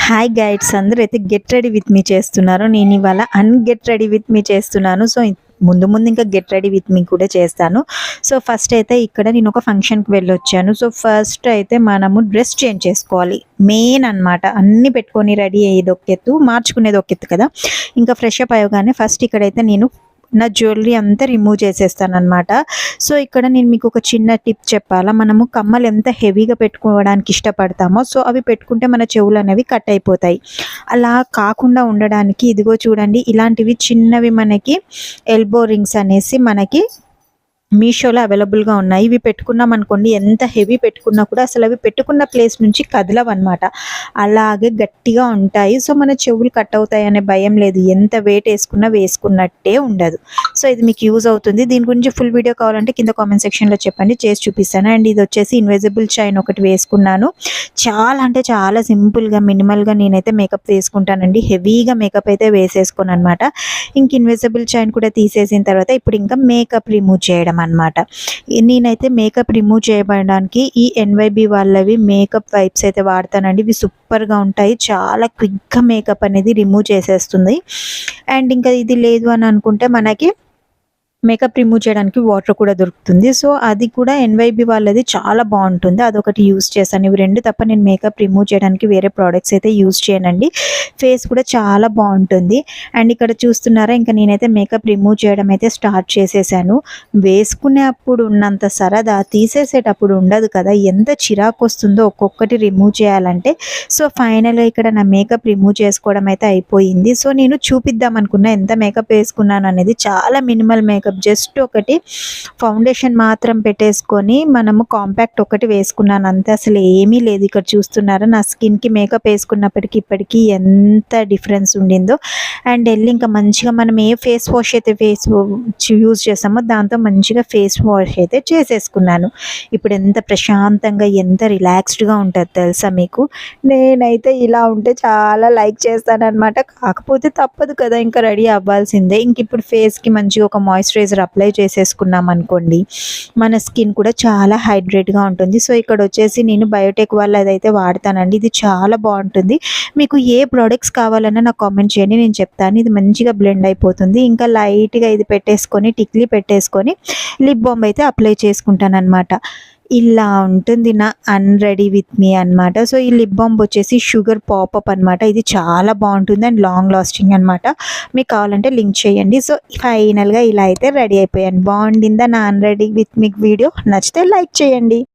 Hi guides, అందరూ అయితే get ready with me చేస్తున్నారు. నేను ఇవాళ గెట్ రెడీ విత్ మీ చేస్తున్నాను. సో ముందు ముందు ఇంకా గెట్ రెడీ విత్ మీ కూడా చేస్తాను. సో ఫస్ట్ అయితే ఇక్కడ నేను ఒక ఫంక్షన్కి వెళ్ళొచ్చాను. సో ఫస్ట్ అయితే మనము డ్రెస్ చేంజ్ చేసుకోవాలి, మెయిన్ అనమాట. అన్నీ పెట్టుకొని రెడీ అయ్యేది ఒక ఎత్తు, మార్చుకునేది ఒక ఎత్తు కదా. ఇంకా ఫ్రెష్ అప్ అయ్యగానే ఫస్ట్ ఇక్కడైతే నేను నా జ్యువెలరీ అంతా రిమూవ్ చేసేస్తాను అనమాట. సో ఇక్కడ నేను మీకు ఒక చిన్న టిప్ చెప్పాలా. మనము కమ్మలు ఎంత హెవీగా పెట్టుకోవడానికి ఇష్టపడతామో సో అవి పెట్టుకుంటే మన చెవులు అనేవి కట్ అయిపోతాయి. అలా కాకుండా ఉండడానికి ఇదిగో చూడండి, ఇలాంటివి చిన్నవి మనకి ఎల్బో రింగ్స్ అనేసి మనకి మీషోలో అవైలబుల్గా ఉన్నాయి. ఇవి పెట్టుకున్నాం అనుకోండి, ఎంత హెవీ పెట్టుకున్నా కూడా అసలు అవి పెట్టుకున్న ప్లేస్ నుంచి కదలవన్నమాట, అలాగే గట్టిగా ఉంటాయి. సో మన చెవులు కట్ అవుతాయి అనే భయం లేదు, ఎంత వెయిట్ వేసుకున్నా వేసుకున్నట్టే ఉండదు. సో ఇది మీకు యూజ్ అవుతుంది. దీని గురించి ఫుల్ వీడియో కావాలంటే కింద కామెంట్ సెక్షన్లో చెప్పండి, చేసి చూపిస్తాను. అండ్ ఇది వచ్చేసి ఇన్విజిబుల్ చైన్ ఒకటి వేసుకున్నాను. చాలా అంటే చాలా సింపుల్గా మినిమల్గా నేనైతే మేకప్ వేసుకుంటానండి. హెవీగా మేకప్ అయితే వేసేసుకోను అనమాట. ఇంక ఇన్విజిబుల్ చైన్ కూడా తీసేసిన తర్వాత ఇప్పుడు ఇంకా మేకప్ రిమూవ్ చేయడం అనమాట. నేనైతే మేకప్ రిమూవ్ చేయబడడానికి ఈ ఎన్వైబి వాళ్ళవి మేకప్ వైప్స్ అయితే వాడతానండి. ఇవి సూపర్గా ఉంటాయి, చాలా క్విక్గా మేకప్ అనేది రిమూవ్ చేసేస్తుంది. అండ్ ఇంకా ఇది లేదు అని అనుకుంటే మనకి మేకప్ రిమూవ్ చేయడానికి వాటర్ కూడా దొరుకుతుంది. సో అది కూడా ఎన్వైబి వాళ్ళది చాలా బాగుంటుంది, అదొకటి యూజ్ చేశాను. ఇవి రెండు తప్ప నేను మేకప్ రిమూవ్ చేయడానికి వేరే ప్రోడక్ట్స్ అయితే యూజ్ చేయనండి. ఫేస్ కూడా చాలా బాగుంటుంది. అండ్ ఇక్కడ చూస్తున్నారా, ఇంకా నేనైతే మేకప్ రిమూవ్ చేయడం అయితే స్టార్ట్ చేసేసాను. వేసుకునే అప్పుడు ఉన్నంత సరదా తీసేసేటప్పుడు ఉండదు కదా, ఎంత చిరాకు వస్తుందో ఒక్కొక్కటి రిమూవ్ చేయాలంటే. సో ఫైనల్గా ఇక్కడ నా మేకప్ రిమూవ్ చేసుకోవడం అయితే అయిపోయింది. సో నేను చూపిద్దాం అనుకున్నా ఎంత మేకప్ వేసుకున్నాను అనేది. చాలా మినిమల్ మేకప్, జస్ట్ ఒకటి ఫౌండేషన్ మాత్రం పెట్టేసుకొని మనము కాంపాక్ట్ ఒకటి వేసుకున్నాను అంతే, అసలు ఏమీ లేదు. ఇక్కడ చూస్తున్నారా నా స్కిన్కి మేకప్ వేసుకున్నప్పటికీ ఇప్పటికీ ఎంత డిఫరెన్స్ ఉండిందో. అండ్ వెళ్ళి ఇంకా మంచిగా మనం ఏ ఫేస్ వాష్ అయితే యూజ్ చేస్తామో దాంతో మంచిగా ఫేస్ వాష్ అయితే చేసేసుకున్నాను. ఇప్పుడు ఎంత ప్రశాంతంగా ఎంత రిలాక్స్డ్గా ఉంటుంది తెలుసా మీకు. నేనైతే ఇలా ఉంటే చాలా లైక్ చేస్తానన్నమాట. కాకపోతే తప్పదు కదా, ఇంకా రెడీ అవ్వాల్సిందే. ఇంక ఇప్పుడు ఫేస్కి మంచిగా ఒక మాయిశ్చరైజర్ అప్లై చేసేసుకున్నాం అనుకోండి, మన స్కిన్ కూడా చాలా హైడ్రేట్గా ఉంటుంది. సో ఇక్కడ వచ్చేసి నేను బయోటెక్ వాళ్ళది అయితే వాడతానండి, ఇది చాలా బాగుంటుంది. మీకు ఏ ప్రోడక్ట్స్ కావాలన్నా నాకు కామెంట్ చేయండి, నేను చెప్తాను. ఇది మంచిగా బ్లెండ్ అయిపోతుంది. ఇంకా లైట్గా ఇది పెట్టేసుకొని టిక్లీ పెట్టేసుకొని లిప్ బామ్ అయితే అప్లై చేసుకుంటాను అనమాట. ఇలా ఉంటుంది నా రెడీ విత్ మీ అనమాట. సో ఈ లిప్ బామ్ వచ్చేసి షుగర్ పాపప్ అనమాట, ఇది చాలా బాగుంటుంది అండ్ లాంగ్ లాస్టింగ్ అనమాట. మీకు కావాలంటే లింక్ చేయండి. సో ఫైనల్గా ఇలా అయితే రెడీ అయిపోయాను. బాగుండిందా నా రెడీ విత్ మీ వీడియో? నచ్చితే లైక్ చేయండి.